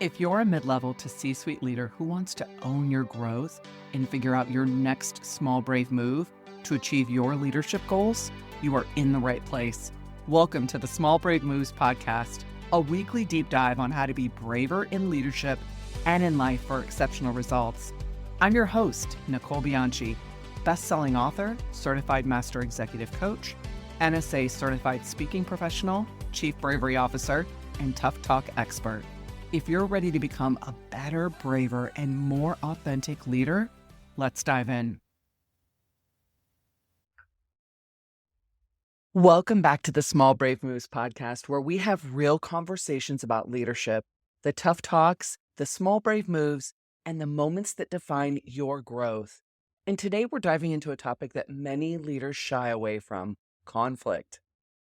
If you're a mid-level to C-suite leader who wants to own your growth and figure out your next small, brave move to achieve your leadership goals, you are in the right place. Welcome to the Small Brave Moves podcast, a weekly deep dive on how to be braver in leadership and in life for exceptional results. I'm your host, Nicole Bianchi, best-selling author, certified master executive coach, NSA certified speaking professional, chief bravery officer, and tough talk expert. If you're ready to become a better, braver, and more authentic leader, let's dive in. Welcome back to the Small Brave Moves podcast, where we have real conversations about leadership, the tough talks, the small brave moves, and the moments that define your growth. And today we're diving into a topic that many leaders shy away from: conflict.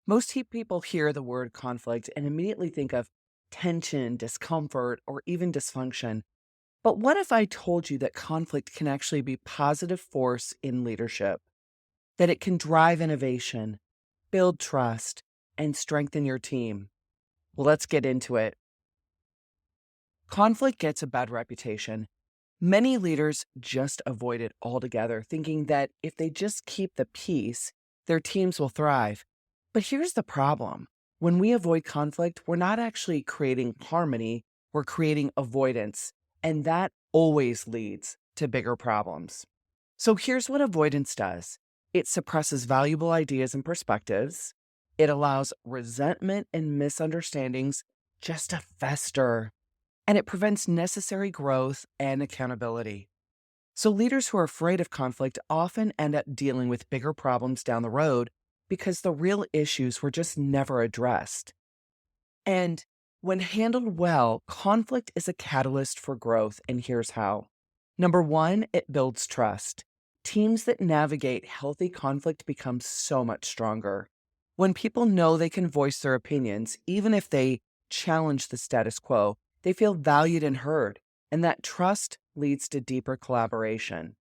Most people hear the word conflict and immediately think of tension, discomfort, or even dysfunction. But what if I told you that conflict can actually be a positive force in leadership? That it can drive innovation, build trust, and strengthen your team? Well, let's get into it. Conflict gets a bad reputation. Many leaders just avoid it altogether, thinking that if they just keep the peace, their teams will thrive. But here's the problem. When we avoid conflict, we're not actually creating harmony, we're creating avoidance, and that always leads to bigger problems. So here's what avoidance does. It suppresses valuable ideas and perspectives. It allows resentment and misunderstandings just to fester, and it prevents necessary growth and accountability. So leaders who are afraid of conflict often end up dealing with bigger problems down the road because the real issues were just never addressed. And when handled well, conflict is a catalyst for growth, and here's how. Number one, it builds trust. Teams that navigate healthy conflict become so much stronger. When people know they can voice their opinions, even if they challenge the status quo, they feel valued and heard, and that trust leads to deeper collaboration.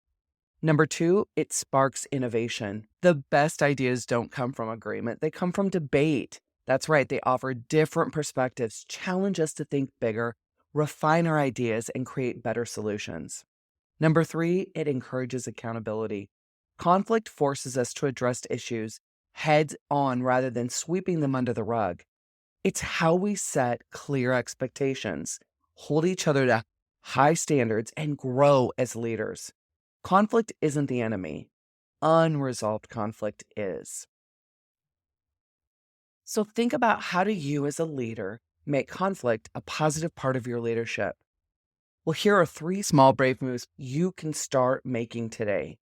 Number two, it sparks innovation. The best ideas don't come from agreement. They come from debate. That's right. They offer different perspectives, challenge us to think bigger, refine our ideas, and create better solutions. Number three, it encourages accountability. Conflict forces us to address issues heads on rather than sweeping them under the rug. It's how we set clear expectations, hold each other to high standards, and grow as leaders. Conflict isn't the enemy. Unresolved conflict is. So think about, how do you as a leader make conflict a positive part of your leadership? Well, here are 3 small brave moves you can start making today.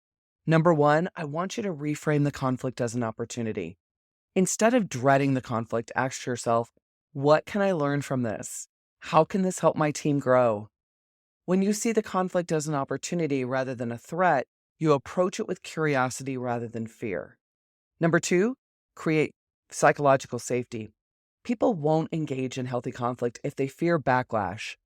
Number one, I want you to reframe the conflict as an opportunity. Instead of dreading the conflict, ask yourself, what can I learn from this? How can this help my team grow? When you see the conflict as an opportunity rather than a threat, you approach it with curiosity rather than fear. Number two, create psychological safety. People won't engage in healthy conflict if they fear backlash.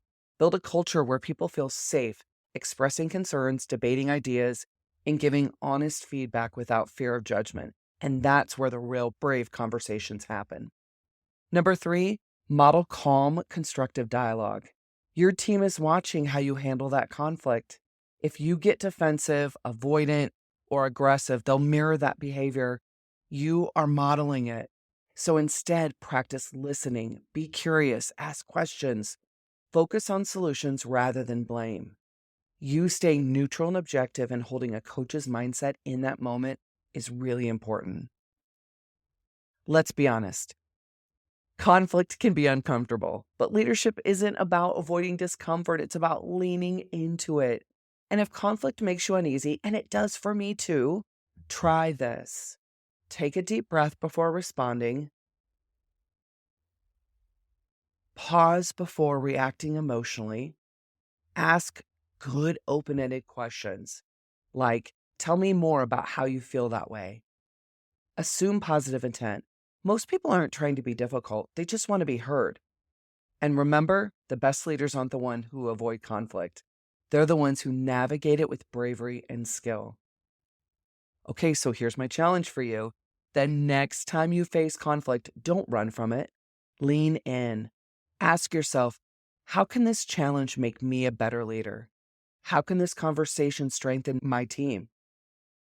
Build a culture where people feel safe expressing concerns, debating ideas, and giving honest feedback without fear of judgment. And that's where the real brave conversations happen. Number three, model calm, constructive dialogue. Your team is watching how you handle that conflict. If you get defensive, avoidant, or aggressive, they'll mirror that behavior. You are modeling it. So instead, practice listening, be curious, ask questions, focus on solutions rather than blame. You staying neutral and objective and holding a coach's mindset in that moment is really important. Let's be honest. Conflict can be uncomfortable, but leadership isn't about avoiding discomfort. It's about leaning into it. And if conflict makes you uneasy, and it does for me too, try this. Take a deep breath before responding. Pause before reacting emotionally. Ask good open-ended questions like, tell me more about how you feel that way. Assume positive intent. Most people aren't trying to be difficult. They just want to be heard. And remember, the best leaders aren't the ones who avoid conflict. They're the ones who navigate it with bravery and skill. Okay, so here's my challenge for you. The next time you face conflict, don't run from it. Lean in. Ask yourself, How can this challenge make me a better leader? How can this conversation strengthen my team?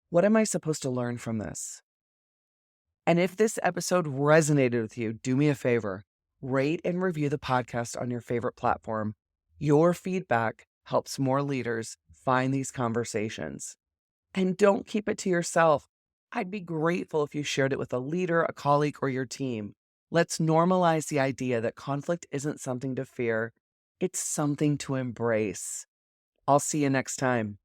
What am I supposed to learn from this? And if this episode resonated with you, do me a favor, rate and review the podcast on your favorite platform. Your feedback helps more leaders find these conversations. And don't keep it to yourself. I'd be grateful if you shared it with a leader, a colleague, or your team. Let's normalize the idea that conflict isn't something to fear, it's something to embrace. I'll see you next time.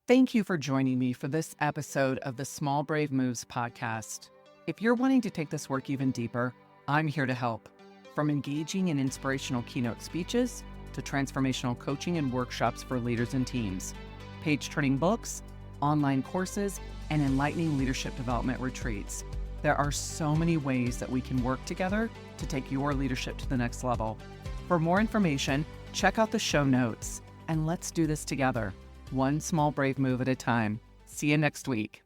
Thank you for joining me for this episode of the Small Brave Moves podcast. If you're wanting to take this work even deeper, I'm here to help. From engaging in inspirational keynote speeches to transformational coaching and workshops for leaders and teams, page-turning books, online courses, and enlightening leadership development retreats. There are so many ways that we can work together to take your leadership to the next level. For more information, check out the show notes, and let's do this together. One small brave move at a time. See you next week.